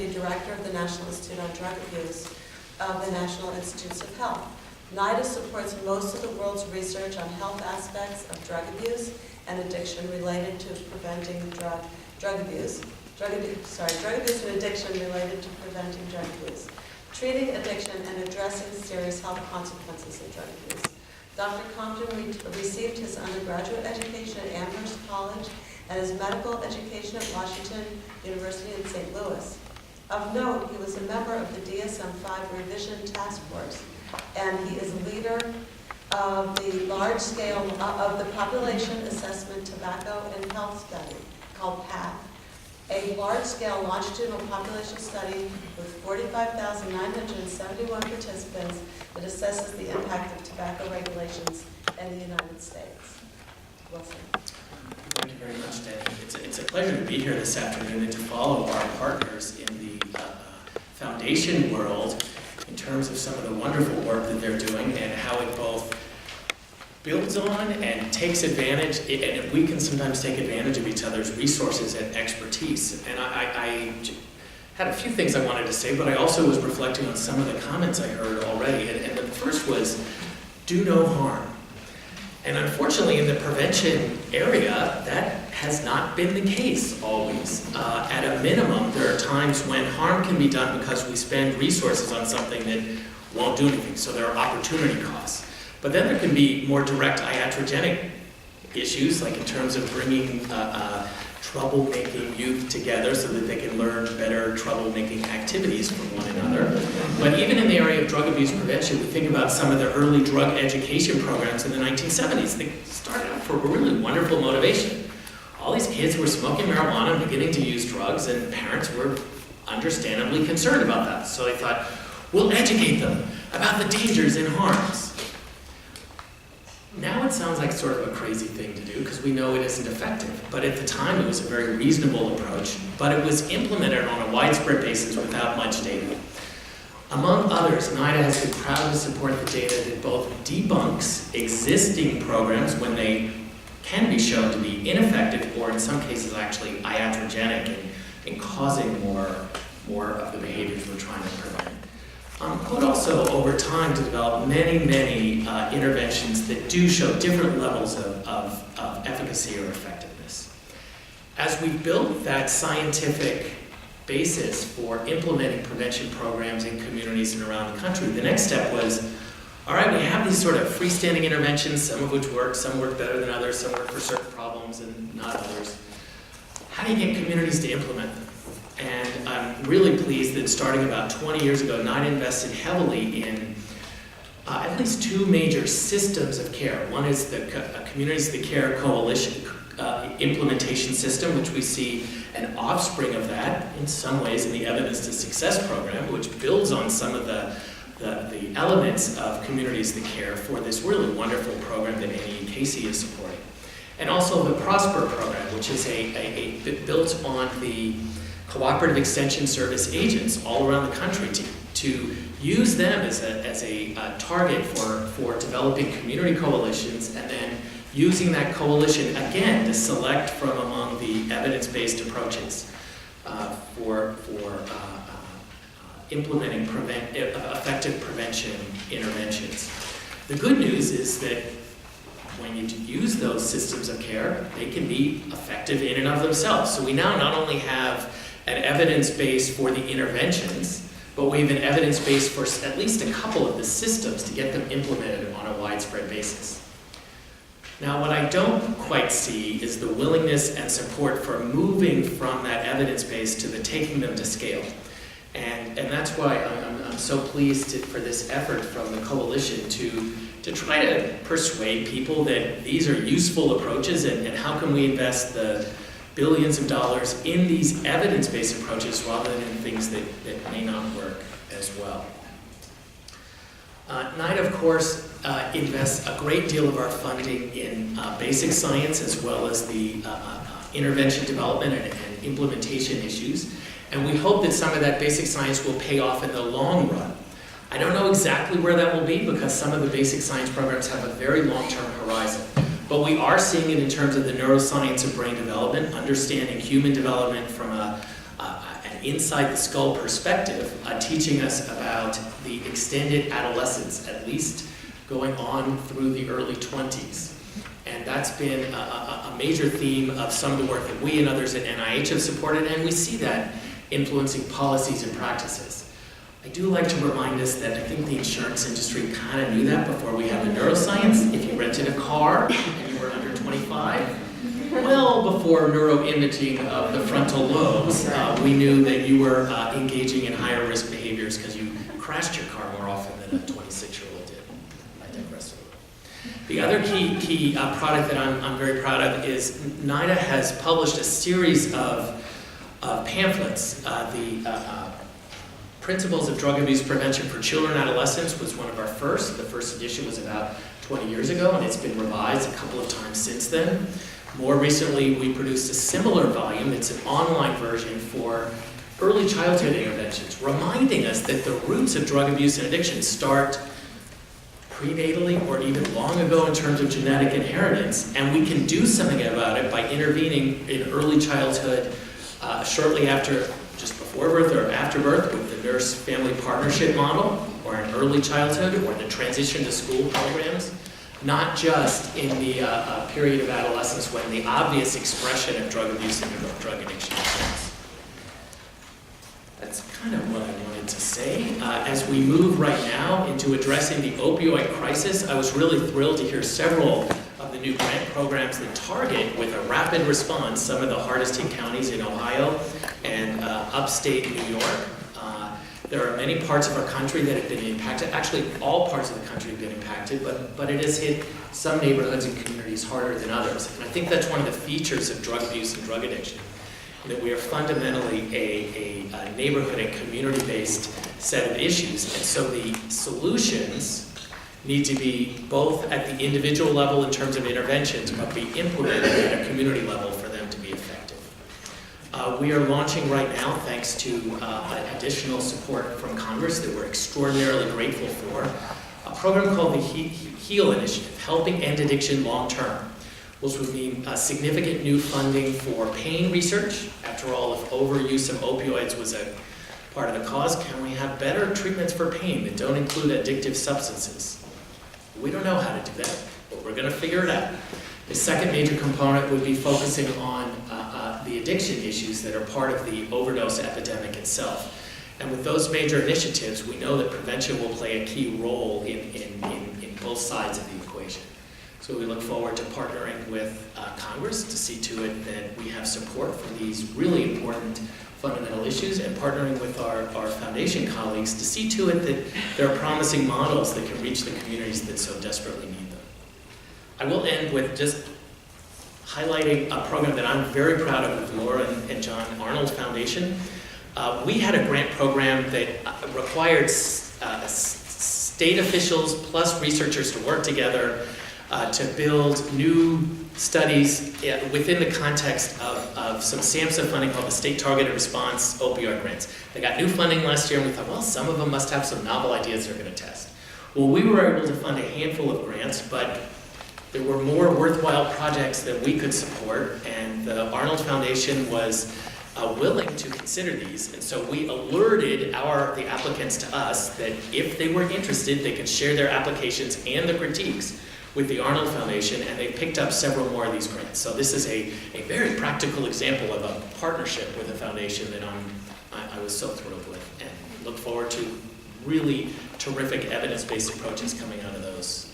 Deputy Director of the National Institute on Drug Abuse of the National Institutes of Health. NIDA supports most of the world's research on health aspects of drug abuse and addiction related to preventing drug abuse and addiction related to preventing drug abuse, treating addiction and addressing serious health consequences of drug abuse. Dr. Compton received his undergraduate education at Amherst College and his medical education at Washington University in St. Louis. Of note, he was a member of the DSM-5 revision task force, and he is a leader of the large-scale of the Population Assessment Tobacco and Health Study called PATH, a large-scale longitudinal population study with 45,971 participants that assesses the impact of tobacco regulations in the United States. Wilson. Thank you very much, Danny. It's a pleasure to be here this afternoon and to follow our partners in the foundation world in terms of some of the wonderful work that they're doing and how it both builds on and takes advantage, and we can sometimes take advantage of each other's resources and expertise. And I had a few things I wanted to say, but I also was reflecting on some of the comments I heard already. And the first was, do no harm. And unfortunately, in the prevention area, that has not been the case always. At a minimum, there are times when harm can be done because we spend resources on something that won't do anything, so there are opportunity costs. But then there can be more direct iatrogenic issues, like in terms of bringing troublemaking youth together so that they can learn better troublemaking activities from one another. But even in the area of drug abuse prevention, we think about some of the early drug education programs in the 1970s. They started out for a really wonderful motivation. All these kids were smoking marijuana and beginning to use drugs, and parents were understandably concerned about that. So they thought, we'll educate them about the dangers and harms. Now it sounds like sort of a crazy thing to do because we know it isn't effective. But at the time it was a very reasonable approach, but it was implemented on a widespread basis without much data. Among others, NIDA has been proud to support the data that both debunks existing programs when they can be shown to be ineffective or in some cases actually iatrogenic and causing more of the behaviors we're trying to prevent. But also over time to develop many interventions that do show different levels of efficacy or effectiveness. As we built that scientific basis for implementing prevention programs in communities and around the country, the next step was, all right, we have these sort of freestanding interventions, some of which work, some work better than others, some work for certain problems and not others. How do you get communities to implement them? And I'm really pleased that starting about 20 years ago, NIDA invested heavily in at least two major systems of care. One is the Communities of the Care Coalition implementation system, which we see an offspring of that in some ways in the Evidence to Success program, which builds on some of the elements of Communities of the Care for this really wonderful program that Annie and Casey is supporting. And also the Prosper program, which is that built on the cooperative extension service agents all around the country to use them as a target for developing community coalitions and then using that coalition again to select from among the evidence-based approaches for implementing effective prevention interventions. The good news is that when you use those systems of care, they can be effective in and of themselves. So we now not only have an evidence base for the interventions, but we have an evidence base for at least a couple of the systems to get them implemented on a widespread basis. Now, what I don't quite see is the willingness and support for moving from that evidence base to the taking them to scale. And that's why I'm so pleased for this effort from the coalition to try to persuade people that these are useful approaches and how can we invest the billions of dollars in these evidence-based approaches rather than in things that may not work as well. NIDA, of course, invests a great deal of our funding in basic science as well as the intervention development and implementation issues. And we hope that some of that basic science will pay off in the long run. I don't know exactly where that will be because some of the basic science programs have a very long-term horizon. But we are seeing it in terms of the neuroscience of brain development, understanding human development from an inside the skull perspective, teaching us about the extended adolescence, at least going on through the early 20s. And that's been a major theme of some of the work that we and others at NIH have supported, and we see that influencing policies and practices. I do like to remind us that I think the insurance industry kind of knew that before we had the neuroscience. If you rented a car and you were under 25, well before neuroimaging of the frontal lobes, we knew that you were engaging in higher risk behaviors because you crashed your car more often than a 26-year-old did. I digress a little. The other key product that I'm very proud of is NIDA has published a series of pamphlets. The Principles of Drug Abuse Prevention for Children and Adolescents was one of our first. The first edition was about 20 years ago, and it's been revised a couple of times since then. More recently, we produced a similar volume. It's an online version for early childhood interventions, reminding us that the roots of drug abuse and addiction start prenatally or even long ago in terms of genetic inheritance, and we can do something about it by intervening in early childhood, shortly after, just before birth or after birth, with the nurse-family partnership model, or in early childhood, or in the transition to school programs, not just in the period of adolescence when the obvious expression of drug abuse and drug addiction occurs. That's kind of what I wanted to say. As we move right now into addressing the opioid crisis, I was really thrilled to hear several of the new grant programs that target, with a rapid response, some of the hardest hit counties in Ohio and upstate New York. There are many parts of our country that have been impacted. Actually, all parts of the country have been impacted, but it has hit some neighborhoods and communities harder than others. And I think that's one of the features of drug abuse and drug addiction, that we are fundamentally a neighborhood and community-based set of issues. And so the solutions need to be both at the individual level in terms of interventions, but be implemented at a community level for them to be effective. We are launching right now, thanks to additional support from Congress that we're extraordinarily grateful for, a program called the HEAL Initiative, Helping End Addiction Long Term, which would mean significant new funding for pain research. After all, if overuse of opioids was a part of the cause, can we have better treatments for pain that don't include addictive substances? We don't know how to do that, but we're going to figure it out. The second major component would be focusing on the addiction issues that are part of the overdose epidemic itself. And with those major initiatives, we know that prevention will play a key role in both sides of the equation. So we look forward to partnering with Congress to see to it that we have support for these really important fundamental issues, and partnering with our foundation colleagues to see to it that there are promising models that can reach the communities that so desperately need them. I will end with just highlighting a program that I'm very proud of with Laura and John Arnold Foundation. We had a grant program that required state officials plus researchers to work together to build new studies within the context of some SAMHSA funding called the State Targeted Response Opioid Grants. They got new funding last year, and we thought, well, some of them must have some novel ideas they're going to test. Well, we were able to fund a handful of grants, but there were more worthwhile projects that we could support, and the Arnold Foundation was willing to consider these. And so we alerted the applicants to us that if they were interested, they could share their applications and the critiques with the Arnold Foundation, and they picked up several more of these grants. So this is a very practical example of a partnership with a foundation that I was so thrilled with, and look forward to really terrific evidence-based approaches coming out of those